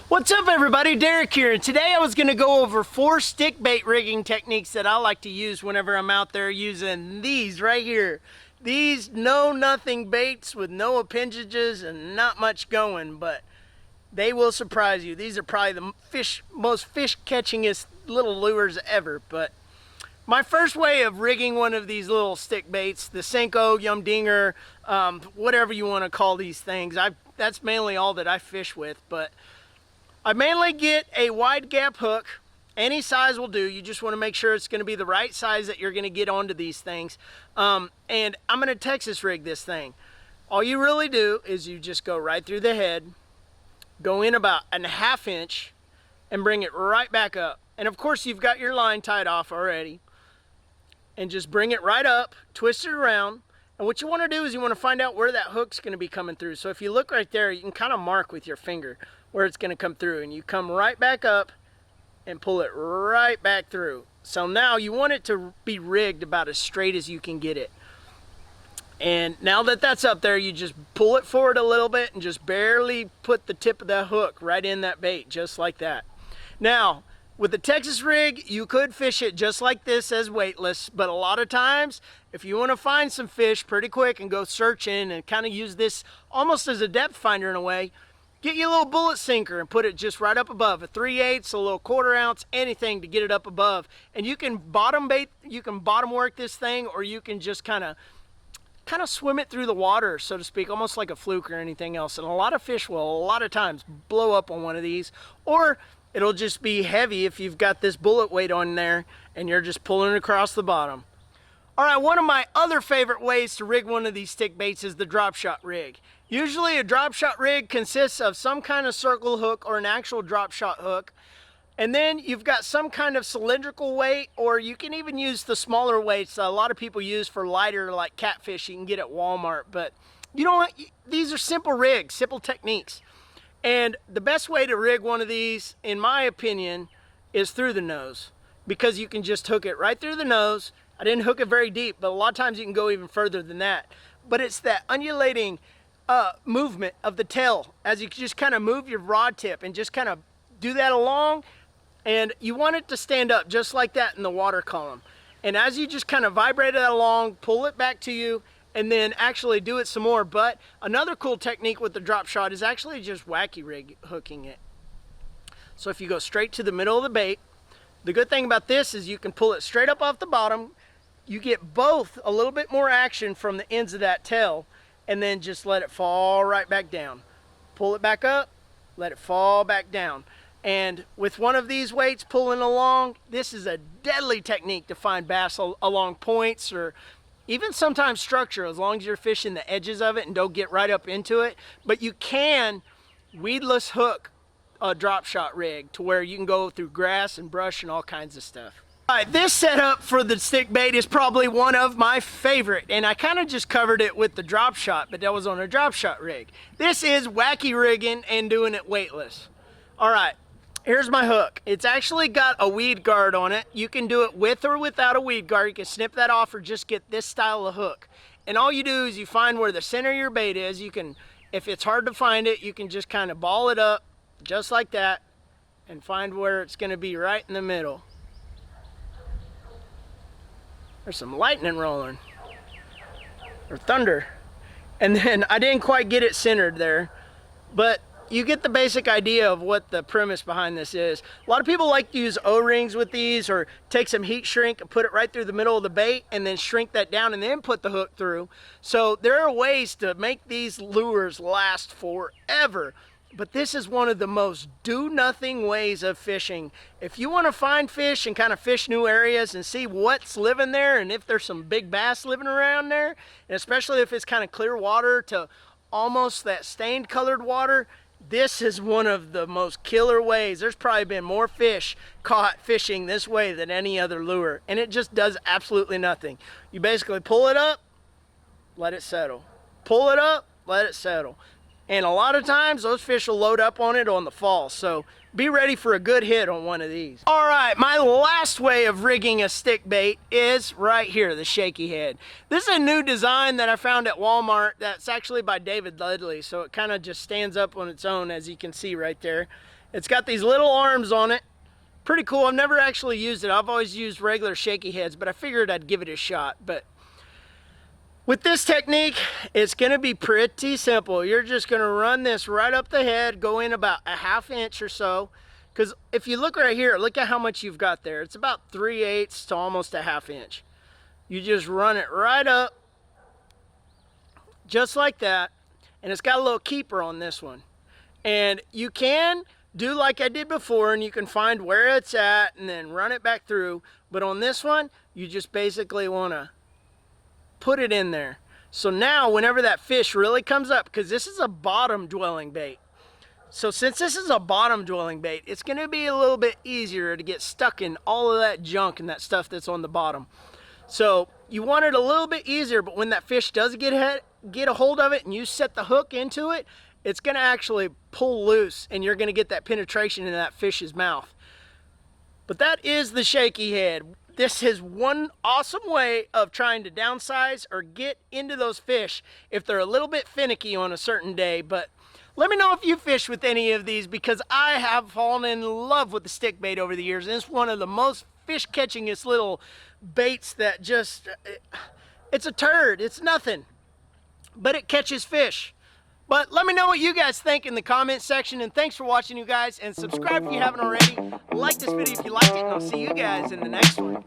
What's up everybody, Derek here, and today I was going to go over 4 stick bait rigging techniques that I like to use whenever I'm out there using these right here. These know-nothing baits with no appendages and not much going, but they will surprise you. These are probably the most fish-catchingest little lures ever. But my first way of rigging one of these little stick baits, the Senko, Yumdinger, whatever you want to call these things, that's mainly all that I fish with, but I mainly get a wide gap hook. Any size will do. You just want to make sure it's going to be the right size that you're going to get onto these things. And I'm going to Texas rig this thing. All you really do is you just go right through the head, go in about a ½ inch, and bring it right back up. And of course you've got your line tied off already. And just bring it right up, twist it around. And what you want to do is you want to find out where that hook's going to be coming through. So if you look right there, you can kind of mark with your finger where it's going to come through, and you come right back up and pull it right back through. So now you want it to be rigged about as straight as you can get it. And now that that's up there, you just pull it forward a little bit and just barely put the tip of that hook right in that bait, just like that. Now with the Texas rig, you could fish it just like this as weightless, but a lot of times if you want to find some fish pretty quick and go searching and kind of use this almost as a depth finder in a way, get you a little bullet sinker and put it just right up above, a 3/8, a little 1/4 ounce, anything to get it up above. And you can bottom bait, you can bottom work this thing, or you can just kind of swim it through the water, so to speak, almost like a fluke or anything else. And a lot of fish will, a lot of times, blow up on one of these, or it'll just be heavy if you've got this bullet weight on there and you're just pulling it across the bottom. All right, one of my other favorite ways to rig one of these stick baits is the Dropshot Rig. Usually a Dropshot Rig consists of some kind of circle hook or an actual drop shot hook. And then you've got some kind of cylindrical weight, or you can even use the smaller weights that a lot of people use for lighter, like catfish you can get at Walmart. But you know what? These are simple rigs, simple techniques. And the best way to rig one of these, in my opinion, is through the nose, because you can just hook it right through the nose. I didn't hook it very deep, but a lot of times you can go even further than that. But it's that undulating movement of the tail as you just kind of move your rod tip and just kind of do that along, and you want it to stand up just like that in the water column. And as you just kind of vibrate it along, pull it back to you, and then actually do it some more. But another cool technique with the drop shot is actually just wacky rig hooking it. So if you go straight to the middle of the bait, the good thing about this is you can pull it straight up off the bottom. You get both a little bit more action from the ends of that tail, and then just let it fall right back down. Pull it back up, let it fall back down. And with one of these weights pulling along, this is a deadly technique to find bass along points, or even sometimes structure, as long as you're fishing the edges of it and don't get right up into it. But you can weedless hook a drop shot rig to where you can go through grass and brush and all kinds of stuff. All right, this setup for the stick bait is probably one of my favorite, and I kind of just covered it with the drop shot, but that was on a drop shot rig. This is wacky rigging and doing it weightless. All right, here's my hook. It's actually got a weed guard on it. You can do it with or without a weed guard. You can snip that off or just get this style of hook. And all you do is you find where the center of your bait is. You can, if it's hard to find it, you can just kind of ball it up just like that and find where it's going to be right in the middle. There's some lightning rolling, or thunder. And then I didn't quite get it centered there, but you get the basic idea of what the premise behind this is. A lot of people like to use O-rings with these, or take some heat shrink and put it right through the middle of the bait and then shrink that down and then put the hook through. So there are ways to make these lures last forever. But this is one of the most do-nothing ways of fishing. If you want to find fish and kind of fish new areas and see what's living there, and if there's some big bass living around there, and especially if it's kind of clear water to almost that stained colored water, this is one of the most killer ways. There's probably been more fish caught fishing this way than any other lure, and it just does absolutely nothing. You basically pull it up, let it settle. Pull it up, let it settle. And a lot of times those fish will load up on it on the fall. So be ready for a good hit on one of these. All right, my last way of rigging a stick bait is right here, the Shaky Head. This is a new design that I found at Walmart that's actually by David Ledley. So it kind of just stands up on its own, as you can see right there. It's got these little arms on it. Pretty cool. I've never actually used it. I've always used regular shaky heads, but I figured I'd give it a shot. But with this technique, it's gonna be pretty simple. You're just gonna run this right up the head, go in about a 1/2 inch or so. Because if you look right here, look at how much you've got there. It's about 3/8 to almost a 1/2 inch. You just run it right up, just like that. And it's got a little keeper on this one. And you can do like I did before, and you can find where it's at and then run it back through. But on this one, you just basically want to put it in there. So now whenever that fish really comes up, because this is a bottom dwelling bait. So since this is a bottom dwelling bait, it's going to be a little bit easier to get stuck in all of that junk and that stuff that's on the bottom. So you want it a little bit easier, but when that fish does get a hold of it and you set the hook into it, it's going to actually pull loose and you're going to get that penetration in that fish's mouth. But that is the shaky head. This is one awesome way of trying to downsize or get into those fish if they're a little bit finicky on a certain day. But let me know if you fish with any of these, because I have fallen in love with the stick bait over the years. And it's one of the most fish catchingest little baits that just, it's a turd, it's nothing, but it catches fish. But let me know what you guys think in the comment section, and thanks for watching, you guys, and subscribe if you haven't already. Like this video if you liked it, and I'll see you guys in the next one.